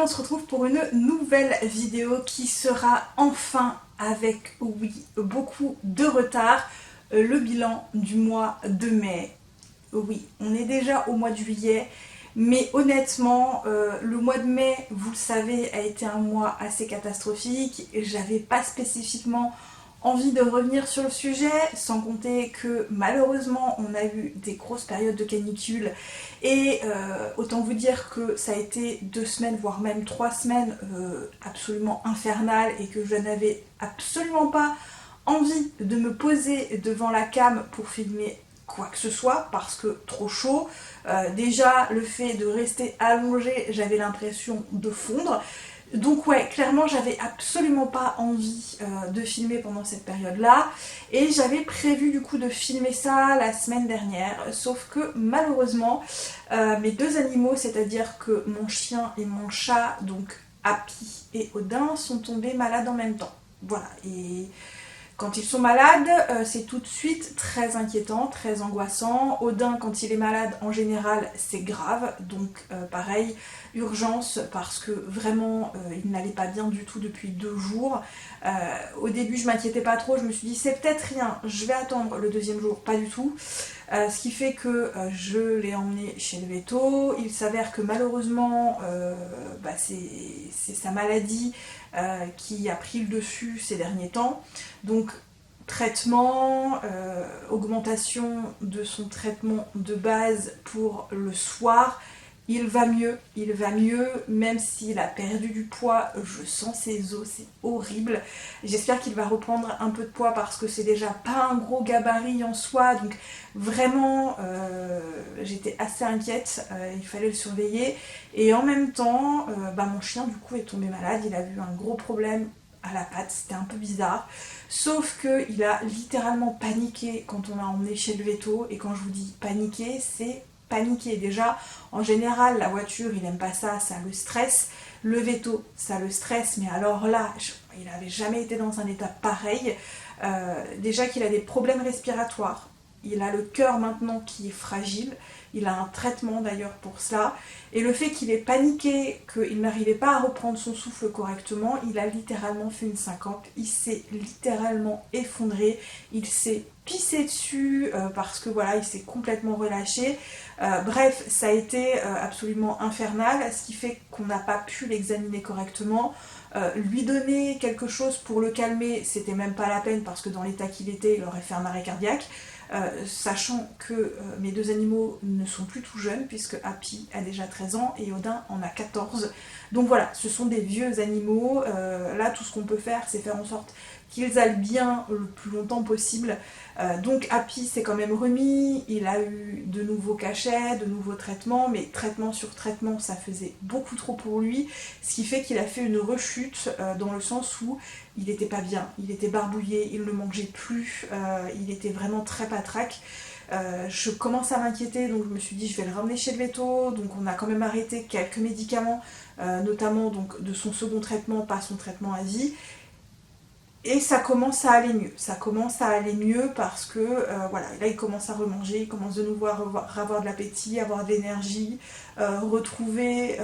on se retrouve pour une nouvelle vidéo qui sera enfin avec, oui, beaucoup de retard, le bilan du mois de mai. Oui, on est déjà au mois de juillet, mais honnêtement, le mois de mai, vous le savez, a été un mois assez catastrophique. J'avais pas spécifiquement envie de revenir sur le sujet, sans compter que malheureusement on a eu des grosses périodes de canicule et autant vous dire que ça a été 2 semaines voire même 3 semaines absolument infernales et que je n'avais absolument pas envie de me poser devant la cam pour filmer quoi que ce soit parce que trop chaud. Déjà le fait de rester allongée, j'avais l'impression de fondre. Donc ouais, clairement j'avais absolument pas envie de filmer pendant cette période-là et j'avais prévu du coup de filmer ça la semaine dernière, sauf que malheureusement mes deux animaux, c'est-à-dire que mon chien et mon chat, donc Happy et Odin, sont tombés malades en même temps. Voilà, et quand ils sont malades, c'est tout de suite très inquiétant, très angoissant. Odin, quand il est malade, en général, c'est grave. Donc, pareil, urgence, parce que vraiment, il n'allait pas bien du tout depuis 2 jours. Au début, je m'inquiétais pas trop. Je me suis dit, c'est peut-être rien, je vais attendre le deuxième jour. Pas du tout. Ce qui fait que je l'ai emmené chez le véto. Il s'avère que malheureusement, c'est sa maladie qui a pris le dessus ces derniers temps. Donc traitement, augmentation de son traitement de base pour le soir. Il va mieux, même s'il a perdu du poids, je sens ses os, c'est horrible. J'espère qu'il va reprendre un peu de poids parce que c'est déjà pas un gros gabarit en soi, donc vraiment j'étais assez inquiète, il fallait le surveiller. Et en même temps, mon chien du coup est tombé malade, il a eu un gros problème à la patte, c'était un peu bizarre. Sauf qu'il a littéralement paniqué quand on l'a emmené chez le véto. Et quand je vous dis paniquer, c'est paniquer. Déjà, en général, la voiture, il aime pas ça, ça le stresse. Le véto, ça le stresse. Mais alors là, il n'avait jamais été dans un état pareil. Déjà qu'il a des problèmes respiratoires. Il a le cœur maintenant qui est fragile. Il a un traitement d'ailleurs pour cela. Et le fait qu'il ait paniqué, qu'il n'arrivait pas à reprendre son souffle correctement, il a littéralement fait une syncope. Il s'est littéralement effondré. Il s'est pissé dessus parce que voilà, il s'est complètement relâché. Bref, ça a été absolument infernal, ce qui fait qu'on n'a pas pu l'examiner correctement. Lui donner quelque chose pour le calmer, c'était même pas la peine parce que dans l'état qu'il était, il aurait fait un arrêt cardiaque. Sachant que mes deux animaux ne sont plus tout jeunes puisque Happy a déjà 13 ans et Odin en a 14. Donc voilà, ce sont des vieux animaux. Là, tout ce qu'on peut faire, c'est faire en sorte qu'ils aillent bien le plus longtemps possible. Donc Happy s'est quand même remis, il a eu de nouveaux cachets, de nouveaux traitements, mais traitement sur traitement, ça faisait beaucoup trop pour lui, ce qui fait qu'il a fait une rechute dans le sens où il était pas bien, il était barbouillé, il ne mangeait plus, il était vraiment très patraque. Je commence à m'inquiéter, donc je me suis dit je vais le ramener chez le véto. Donc on a quand même arrêté quelques médicaments, notamment donc de son second traitement, pas son traitement à vie. Et ça commence à aller mieux. Ça commence à aller mieux parce que voilà, là il commence à remanger, il commence de nouveau à avoir de l'appétit, avoir de l'énergie, retrouver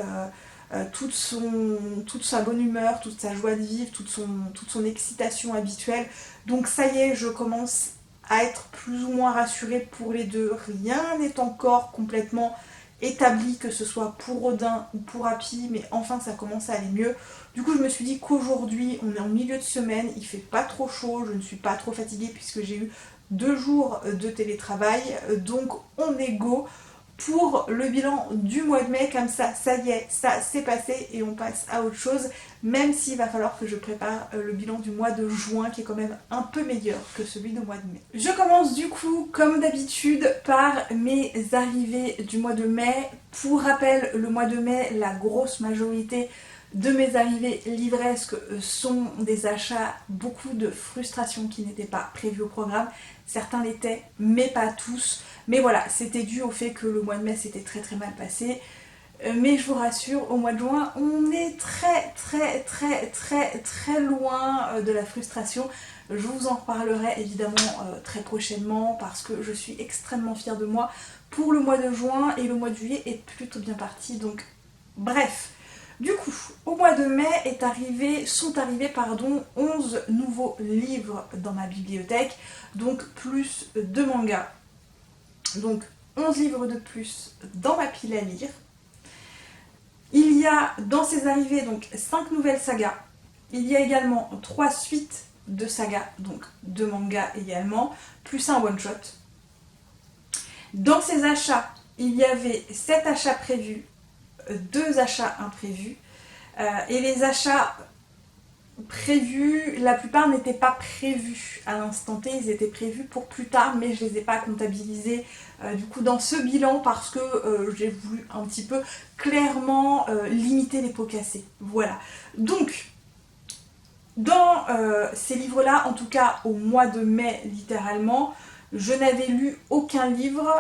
toute sa bonne humeur, toute sa joie de vivre, toute son excitation habituelle. Donc ça y est, je commence à être plus ou moins rassurée pour les deux. Rien n'est encore complètement établi, que ce soit pour Odin ou pour Happy, mais enfin ça commence à aller mieux. Du coup je me suis dit qu'aujourd'hui, on est en milieu de semaine, il fait pas trop chaud, je ne suis pas trop fatiguée puisque j'ai eu 2 jours de télétravail, donc on est go pour le bilan du mois de mai. Comme ça y est, ça c'est passé et on passe à autre chose, même s'il va falloir que je prépare le bilan du mois de juin qui est quand même un peu meilleur que celui du mois de mai. Je commence du coup comme d'habitude par mes arrivées du mois de mai. Pour rappel, le mois de mai, la grosse majorité de mes arrivées livresques sont des achats, beaucoup de frustrations qui n'étaient pas prévues au programme. Certains l'étaient, mais pas tous. Mais voilà, c'était dû au fait que le mois de mai s'était très très mal passé. Mais je vous rassure, au mois de juin, on est très très très très très loin de la frustration. Je vous en reparlerai évidemment très prochainement parce que je suis extrêmement fière de moi pour le mois de juin et le mois de juillet est plutôt bien parti. Donc bref, Du coup, au mois de mai sont arrivés 11 nouveaux livres dans ma bibliothèque, donc plus de mangas. Donc 11 livres de plus dans ma pile à lire. Il y a dans ces arrivées donc 5 nouvelles sagas. Il y a également 3 suites de sagas, donc de mangas également, plus un one-shot. Dans ces achats, il y avait 7 achats prévus, 2 achats imprévus. Et les achats prévus, la plupart n'étaient pas prévus à l'instant T, ils étaient prévus pour plus tard, mais je ne les ai pas comptabilisés du coup dans ce bilan parce que j'ai voulu un petit peu clairement limiter les pots cassés. Voilà. Donc, dans ces livres-là, en tout cas au mois de mai littéralement, je n'avais lu aucun livre,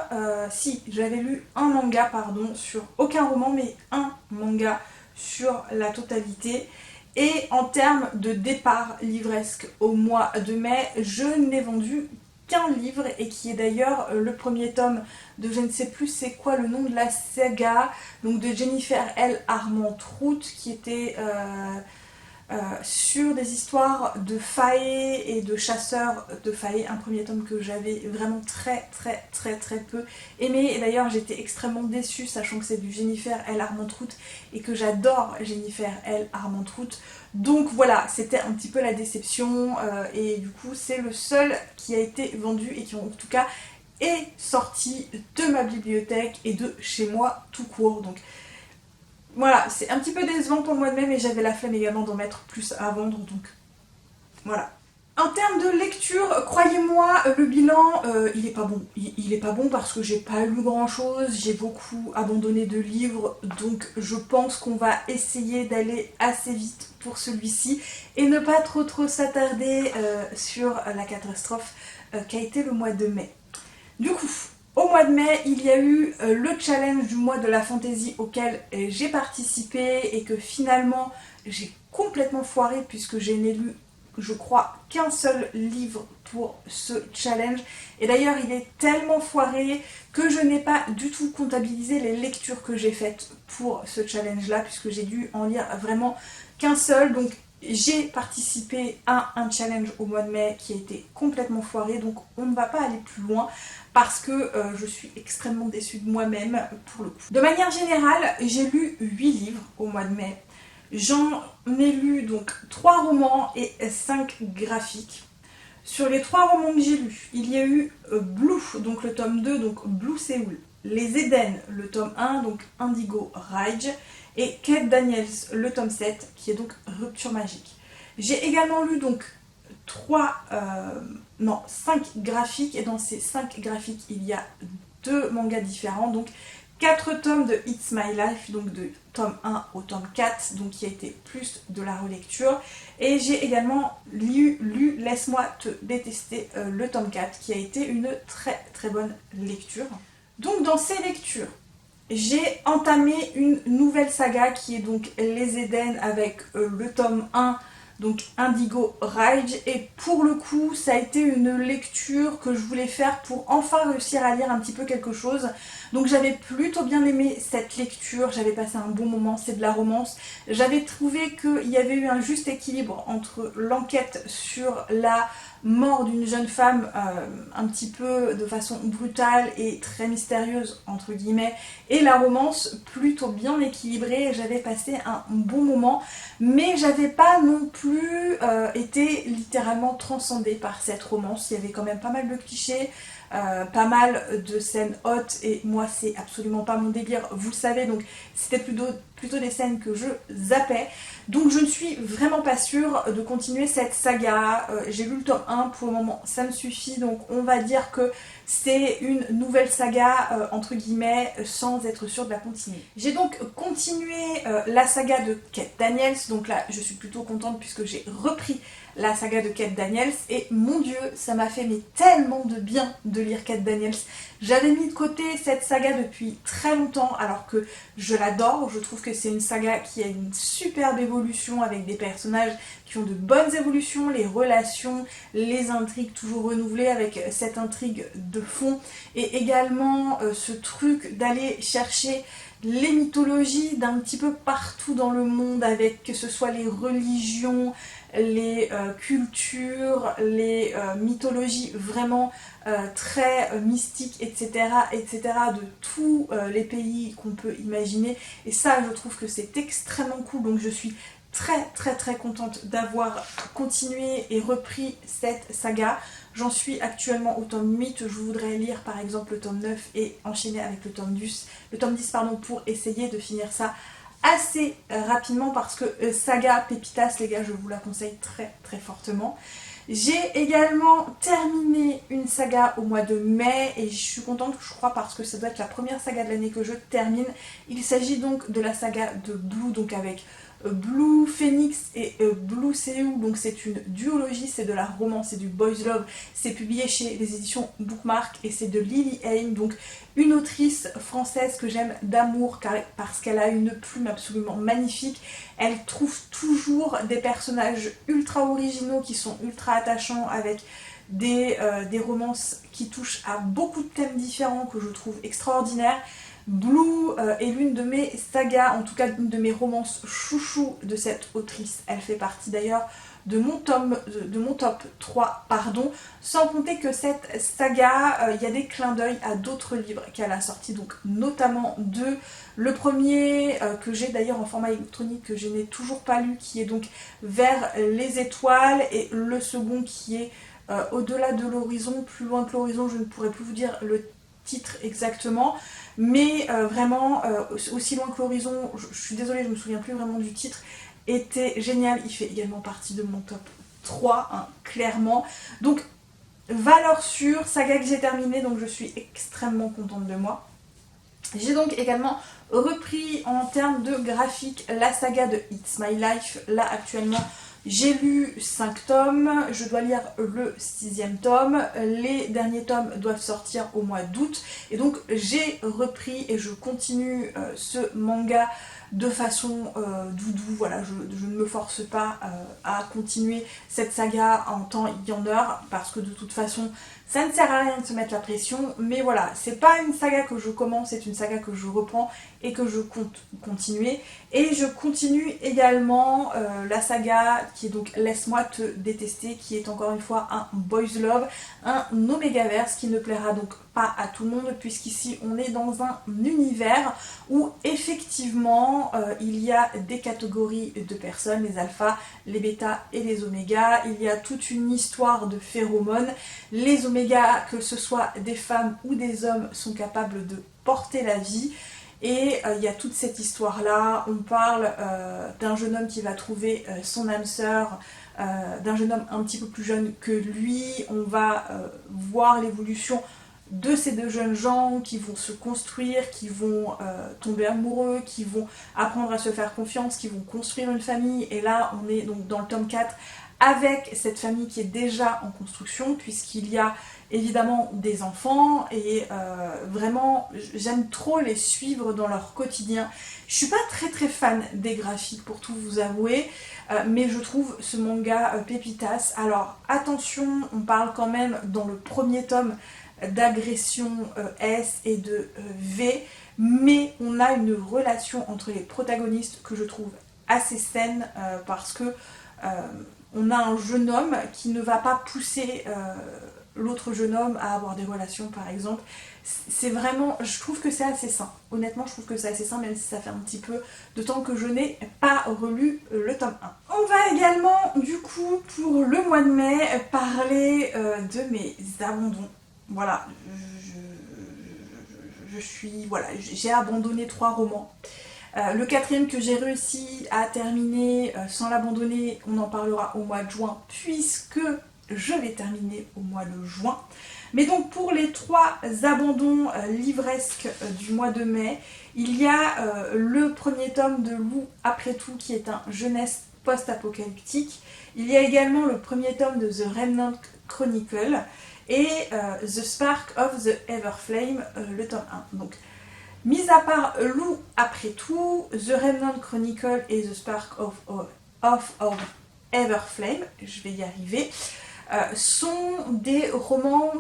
si j'avais lu un manga, pardon, sur aucun roman, mais un manga sur la totalité. Et en termes de départ livresque au mois de mai, je n'ai vendu qu'un livre et qui est d'ailleurs le premier tome de je ne sais plus c'est quoi le nom de la saga, donc de Jennifer L. Armentrout qui était sur des histoires de fae et de chasseurs de fae, un premier tome que j'avais vraiment très peu aimé, et d'ailleurs j'étais extrêmement déçue sachant que c'est du Jennifer L. Armentrout et que j'adore Jennifer L. Armentrout, donc voilà, c'était un petit peu la déception et du coup c'est le seul qui a été vendu et qui en tout cas est sorti de ma bibliothèque et de chez moi tout court. Donc voilà, c'est un petit peu décevant pour le mois de mai, mais j'avais la flemme également d'en mettre plus à vendre, donc voilà. En termes de lecture, croyez-moi, le bilan, il est pas bon. Il est pas bon parce que j'ai pas lu grand-chose, j'ai beaucoup abandonné de livres, donc je pense qu'on va essayer d'aller assez vite pour celui-ci et ne pas trop s'attarder sur la catastrophe qu'a été le mois de mai. Du coup, au mois de mai, il y a eu le challenge du mois de la fantasy auquel j'ai participé et que finalement j'ai complètement foiré puisque je n'ai lu, je crois, qu'un seul livre pour ce challenge. Et d'ailleurs, il est tellement foiré que je n'ai pas du tout comptabilisé les lectures que j'ai faites pour ce challenge-là puisque j'ai dû en lire vraiment qu'un seul. Donc j'ai participé à un challenge au mois de mai qui a été complètement foiré, donc on ne va pas aller plus loin parce que je suis extrêmement déçue de moi-même pour le coup. De manière générale, j'ai lu 8 livres au mois de mai. J'en ai lu donc 3 romans et 5 graphiques. Sur les 3 romans que j'ai lus, il y a eu Blue, donc le tome 2, donc Blue Séoul, Les Éden, le tome 1, donc Indigo Rage, et Kate Daniels, le tome 7, qui est donc Rupture Magique. J'ai également lu donc 5 graphiques, et dans ces 5 graphiques, il y a 2 mangas différents, donc 4 tomes de It's My Life, donc de tome 1 au tome 4, donc qui a été plus de la relecture. Et j'ai également lu Laisse-moi te détester, le tome 4, qui a été une très bonne lecture. Donc dans ces lectures, j'ai entamé une nouvelle saga qui est donc Les Éden avec le tome 1, donc Indigo Rage, et pour le coup ça a été une lecture que je voulais faire pour enfin réussir à lire un petit peu quelque chose. Donc j'avais plutôt bien aimé cette lecture, j'avais passé un bon moment, c'est de la romance. J'avais trouvé qu'il y avait eu un juste équilibre entre l'enquête sur la mort d'une jeune femme un petit peu de façon brutale et très mystérieuse entre guillemets, et la romance plutôt bien équilibrée. J'avais passé un bon moment, mais j'avais pas non plus été littéralement transcendée par cette romance. Il y avait quand même pas mal de clichés, pas mal de scènes hautes, et moi c'est absolument pas mon délire, vous le savez, donc c'était plutôt des scènes que je zappais. Donc je ne suis vraiment pas sûre de continuer cette saga. J'ai lu le tome 1 pour le moment, ça me suffit, donc on va dire que c'est une nouvelle saga entre guillemets sans être sûre de la continuer. J'ai donc continué la saga de Kate Daniels, donc là je suis plutôt contente puisque j'ai repris la saga de Kate Daniels, et mon dieu, ça m'a fait tellement de bien de lire Kate Daniels. J'avais mis de côté cette saga depuis très longtemps alors que je l'adore. Je trouve que c'est une saga qui a une superbe évolution avec des personnages qui ont de bonnes évolutions, les relations, les intrigues toujours renouvelées avec cette intrigue de fond, et également ce truc d'aller chercher les mythologies d'un petit peu partout dans le monde, avec que ce soit les religions, les cultures, les mythologies vraiment très mystiques, etc., etc., de tous les pays qu'on peut imaginer. Et ça, je trouve que c'est extrêmement cool, donc je suis très contente d'avoir continué et repris cette saga. J'en suis actuellement au tome 8, je voudrais lire par exemple le tome 9 et enchaîner avec le tome 10 pardon, pour essayer de finir ça assez rapidement, parce que saga Pépitas, les gars, je vous la conseille très fortement. J'ai également terminé une saga au mois de mai et je suis contente, je crois, parce que ça doit être la première saga de l'année que je termine. Il s'agit donc de la saga de Blue, donc avec Blue Phoenix et Blue Seou, donc c'est une duologie, c'est de la romance, c'est du boys love, c'est publié chez les éditions Bookmark et c'est de Lily Haim, donc une autrice française que j'aime d'amour parce qu'elle a une plume absolument magnifique. Elle trouve toujours des personnages ultra originaux qui sont ultra attachants, avec des romances qui touchent à beaucoup de thèmes différents que je trouve extraordinaires. Blue est l'une de mes sagas, en tout cas l'une de mes romances chouchou de cette autrice. Elle fait partie d'ailleurs de mon top 3, pardon, sans compter que cette saga, il y a des clins d'œil à d'autres livres qu'elle a sortis, donc notamment le premier que j'ai d'ailleurs en format électronique, que je n'ai toujours pas lu, qui est donc Vers les étoiles, et le second qui est Au-delà de l'horizon, plus loin que l'horizon, je ne pourrais plus vous dire le titre exactement, mais vraiment Aussi loin que l'horizon, je suis désolée, je me souviens plus vraiment du titre, était génial. Il fait également partie de mon top 3, hein, clairement. Donc valeur sûre, saga que j'ai terminée, donc je suis extrêmement contente de moi. J'ai donc également repris en termes de graphique la saga de It's My Life. Là actuellement j'ai lu 5 tomes, je dois lire le 6e tome, les derniers tomes doivent sortir au mois d'août, et donc j'ai repris et je continue ce manga de façon doudou, voilà, je ne me force pas à continuer cette saga en temps et en heure, parce que de toute façon ça ne sert à rien de se mettre la pression, mais voilà, c'est pas une saga que je commence, c'est une saga que je reprends et que je compte continuer. Et je continue également la saga qui est donc Laisse-moi te détester, qui est encore une fois un boys love, un Omégaverse qui ne plaira donc pas à tout le monde, puisqu'ici on est dans un univers où effectivement il y a des catégories de personnes, les alphas, les bêtas et les omégas. Il y a toute une histoire de phéromones. Les omégas, que ce soit des femmes ou des hommes, sont capables de porter la vie. Et il y a toute cette histoire-là. On parle d'un jeune homme qui va trouver son âme sœur, d'un jeune homme un petit peu plus jeune que lui. On va voir l'évolution de ces deux jeunes gens qui vont se construire, qui vont tomber amoureux, qui vont apprendre à se faire confiance, qui vont construire une famille. Et là, on est donc dans le tome 4 avec cette famille qui est déjà en construction, puisqu'il y a évidemment des enfants, et vraiment j'aime trop les suivre dans leur quotidien. Je suis pas très fan des graphiques, pour tout vous avouer, mais je trouve ce manga pépitas. Alors attention, on parle quand même dans le premier tome d'agression S et de V, mais on a une relation entre les protagonistes que je trouve assez saine, parce que on a un jeune homme qui ne va pas pousser l'autre jeune homme à avoir des relations, par exemple. C'est vraiment, je trouve que c'est assez sain. Honnêtement, je trouve que c'est assez sain, même si ça fait un petit peu de temps que je n'ai pas relu le tome 1. On va également, du coup, pour le mois de mai, parler de mes abandons. Voilà, voilà, j'ai abandonné 3 romans. Le 4e que j'ai réussi à terminer sans l'abandonner, on en parlera au mois de juin, puisque je l'ai terminé au mois de juin. Mais donc pour les 3 abandons livresques du mois de mai, il y a le premier tome de Lou après tout, qui est un jeunesse post-apocalyptique. Il y a également le premier tome de The Remnant Chronicle et The Spark of the Everflame, le tome 1. Donc, mis à part Lou après tout, The Remnant Chronicle et The Spark of Everflame, je vais y arriver, sont des romans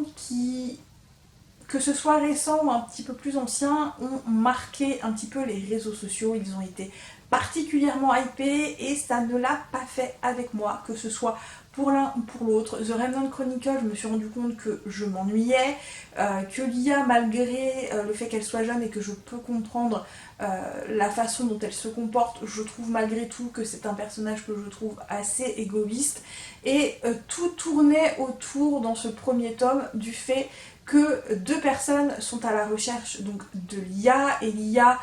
que ce soit récent ou un petit peu plus ancien, ont marqué un petit peu les réseaux sociaux. Ils ont été particulièrement hypés et ça ne l'a pas fait avec moi, que ce soit pour l'un ou pour l'autre. The Remnant Chronicle, je me suis rendu compte que je m'ennuyais, que l'IA, malgré le fait qu'elle soit jeune et que je peux comprendre la façon dont elle se comporte, je trouve malgré tout que c'est un personnage que je trouve assez égoïste. Et tout tournait autour, dans ce premier tome, du fait que deux personnes sont à la recherche donc de l'IA, et l'IA,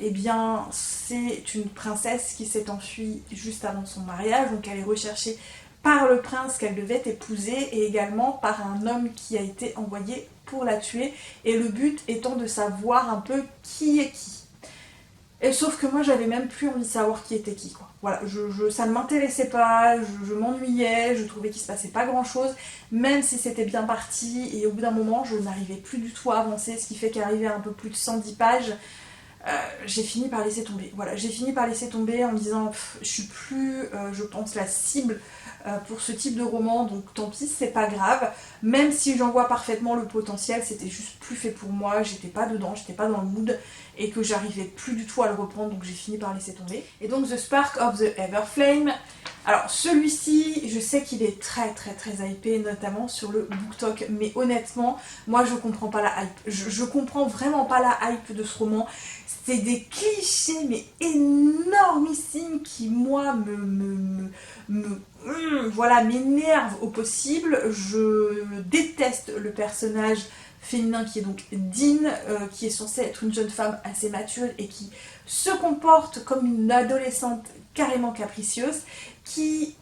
eh bien, c'est une princesse qui s'est enfuie juste avant son mariage, donc elle est recherchée par le prince qu'elle devait épouser et également par un homme qui a été envoyé pour la tuer, et le but étant de savoir un peu qui est qui. Et sauf que moi j'avais même plus envie de savoir qui était qui, quoi. Voilà, ça ne m'intéressait pas, je m'ennuyais, je trouvais qu'il se passait pas grand chose, même si c'était bien parti, et au bout d'un moment je n'arrivais plus du tout à avancer, ce qui fait qu'arrivé à un peu plus de 110 pages, j'ai fini par laisser tomber. Voilà, j'ai fini par laisser tomber en me disant je suis plus, je pense, la cible pour ce type de roman, donc tant pis, c'est pas grave. Même si j'en vois parfaitement le potentiel, c'était juste plus fait pour moi, j'étais pas dedans, j'étais pas dans le mood, et que j'arrivais plus du tout à le reprendre, donc j'ai fini par laisser tomber. Et donc The Spark of the Everflame, alors celui-ci, je sais qu'il est très hypé, notamment sur le BookTok, mais honnêtement, moi je comprends pas la hype. Je comprends vraiment pas la hype de ce roman. C'est des clichés mais énormissimes qui, moi, voilà, m'énervent au possible. Je déteste le personnage féminin qui est donc Dean, qui est censée être une jeune femme assez mature et qui se comporte comme une adolescente carrément capricieuse, qui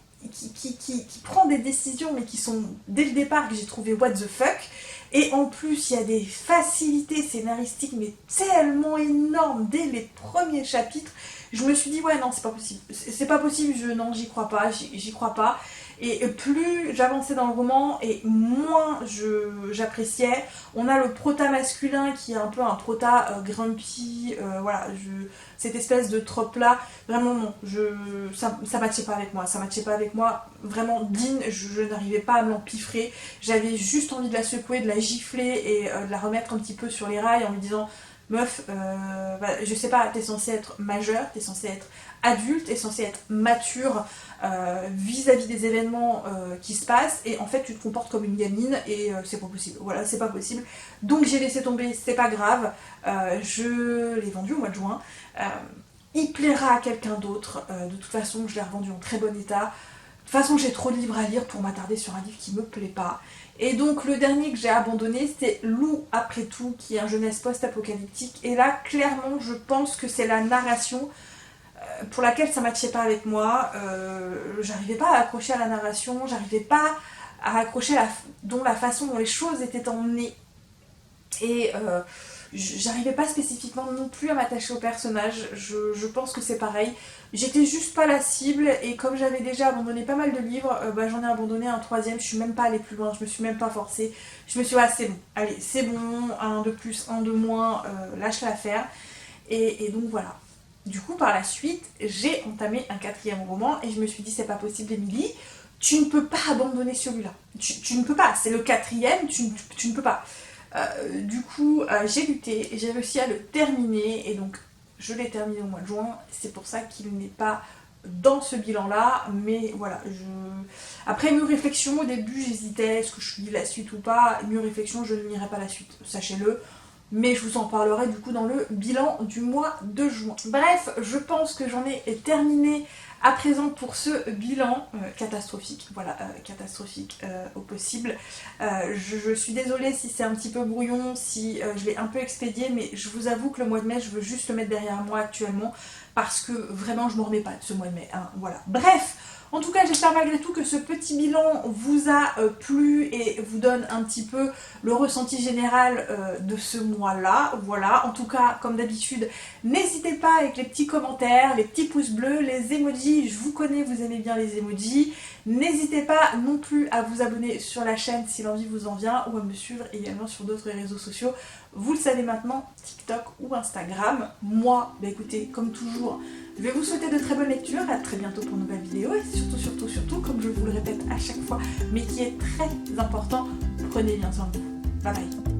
prend des décisions mais qui sont dès le départ que j'ai trouvé what the fuck. Et en plus il y a des facilités scénaristiques mais tellement énormes dès les premiers chapitres. Je me suis dit ouais non, c'est pas possible, non, j'y crois pas. Et plus j'avançais dans le roman et moins j'appréciais. On a le prota masculin qui est un peu un prota grumpy, voilà, cette espèce de trope là, vraiment non, ça matchait pas avec moi, vraiment. Dean, je n'arrivais pas à me l'empiffrer, j'avais juste envie de la secouer, de la gifler et de la remettre un petit peu sur les rails en lui disant meuf, je sais pas, t'es censée être majeure, t'es censée être adulte, t'es censée être mature vis-à-vis des événements qui se passent, et en fait tu te comportes comme une gamine et c'est pas possible, voilà, c'est pas possible. Donc j'ai laissé tomber, c'est pas grave, je l'ai vendu au mois de juin, il plaira à quelqu'un d'autre, de toute façon je l'ai revendu en très bon état. De toute façon j'ai trop de livres à lire pour m'attarder sur un livre qui me plaît pas. Et donc le dernier que j'ai abandonné, c'était Loup après tout, qui est un jeunesse post-apocalyptique, et là clairement je pense que c'est la narration pour laquelle ça matchait pas avec moi. J'arrivais pas à accrocher à la narration, j'arrivais pas à accrocher la façon dont les choses étaient emmenées, et j'arrivais pas spécifiquement non plus à m'attacher au personnage. Je pense que c'est pareil, j'étais juste pas la cible, et comme j'avais déjà abandonné pas mal de livres, j'en ai abandonné un troisième, je suis même pas allée plus loin, je me suis même pas forcée, je me suis dit ah, c'est bon, allez c'est bon, un de plus, un de moins, lâche l'affaire, et donc voilà. Du coup, par la suite, j'ai entamé un quatrième roman et je me suis dit, c'est pas possible, Émilie, tu ne peux pas abandonner celui-là. Tu ne peux pas, c'est le quatrième, tu ne peux pas. Du coup, j'ai lutté, j'ai réussi à le terminer, et donc je l'ai terminé au mois de juin. C'est pour ça qu'il n'est pas dans ce bilan-là, mais voilà. Après mûre réflexion, au début j'hésitais, est-ce que je lis la suite ou pas. Mûre réflexion, je ne lirai pas la suite, sachez-le. Mais je vous en parlerai du coup dans le bilan du mois de juin. Bref, je pense que j'en ai terminé à présent pour ce bilan catastrophique, voilà, catastrophique au possible. Je suis désolée si c'est un petit peu brouillon, si je l'ai un peu expédié, mais je vous avoue que le mois de mai, je veux juste le mettre derrière moi actuellement, parce que vraiment je m'en remets pas de ce mois de mai, hein, voilà. Bref, en tout cas, j'espère malgré tout que ce petit bilan vous a plu et vous donne un petit peu le ressenti général de ce mois-là. Voilà, en tout cas, comme d'habitude, n'hésitez pas avec les petits commentaires, les petits pouces bleus, les emojis. Je vous connais, vous aimez bien les emojis. N'hésitez pas non plus à vous abonner sur la chaîne si l'envie vous en vient, ou à me suivre également sur d'autres réseaux sociaux. Vous le savez maintenant, TikTok ou Instagram. Moi, écoutez, comme toujours, je vais vous souhaiter de très bonnes lectures, à très bientôt pour une nouvelle vidéo, et surtout, comme je vous le répète à chaque fois, mais qui est très important, prenez bien soin de vous. Bye bye.